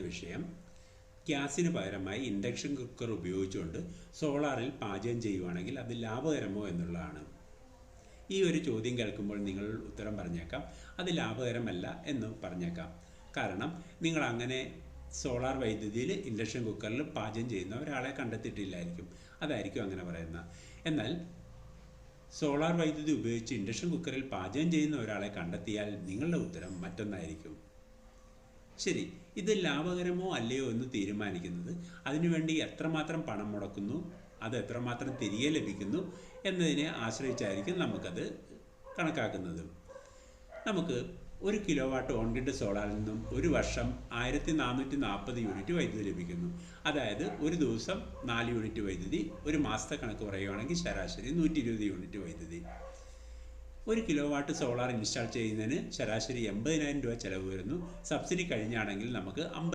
വിഷയം ഗ്യാസിന് പകരമായി ഇൻഡക്ഷൻ കുക്കർ ഉപയോഗിച്ചുകൊണ്ട് സോളാറിൽ പാചകം ചെയ്യുവാണെങ്കിൽ അത് ലാഭകരമോ എന്നുള്ളതാണ്. ഈ ഒരു ചോദ്യം കേൾക്കുമ്പോൾ നിങ്ങൾ ഉത്തരം പറഞ്ഞേക്കാം അത് ലാഭകരമല്ല എന്ന് പറഞ്ഞേക്കാം. കാരണം നിങ്ങൾ അങ്ങനെ സോളാർ വൈദ്യുതിയിൽ ഇൻഡക്ഷൻ കുക്കറിൽ പാചകം ചെയ്യുന്ന ഒരാളെ കണ്ടെത്തിയിട്ടില്ലായിരിക്കും. അതായിരിക്കും അങ്ങനെ പറയുന്നത്. എന്നാൽ സോളാർ വൈദ്യുതി ഉപയോഗിച്ച് ഇൻഡക്ഷൻ കുക്കറിൽ പാചകം ചെയ്യുന്ന ഒരാളെ കണ്ടെത്തിയാൽ നിങ്ങളുടെ ഉത്തരം മറ്റൊന്നായിരിക്കും. ശരി, ഇത് ലാഭകരമോ അല്ലയോ എന്ന് തീരുമാനിക്കുന്നത് അതിനുവേണ്ടി എത്രമാത്രം പണം മുടക്കുന്നു, അത് എത്രമാത്രം തിരികെ ലഭിക്കുന്നു എന്നതിനെ ആശ്രയിച്ചായിരിക്കും നമുക്കത് കണക്കാക്കുന്നത്. നമുക്ക് 1 കിലോവാട്ട് ഓൺ ഗ്രിഡ് സോളാറിൽ നിന്നും ഒരു വർഷം 1440 യൂണിറ്റ് വൈദ്യുതി ലഭിക്കുന്നു. അതായത് ഒരു ദിവസം 4 യൂണിറ്റ് വൈദ്യുതി, ഒരു മാസത്തെ കണക്ക് പറയുകയാണെങ്കിൽ ശരാശരി 120 യൂണിറ്റ് വൈദ്യുതി. 1 കിലോവാട്ട് സോളാർ ഇൻസ്റ്റാൾ ചെയ്യുന്നതിന് ശരാശരി 80,000 രൂപ ചിലവ് വരുന്നു. സബ്സിഡി കഴിഞ്ഞാണെങ്കിൽ നമുക്ക്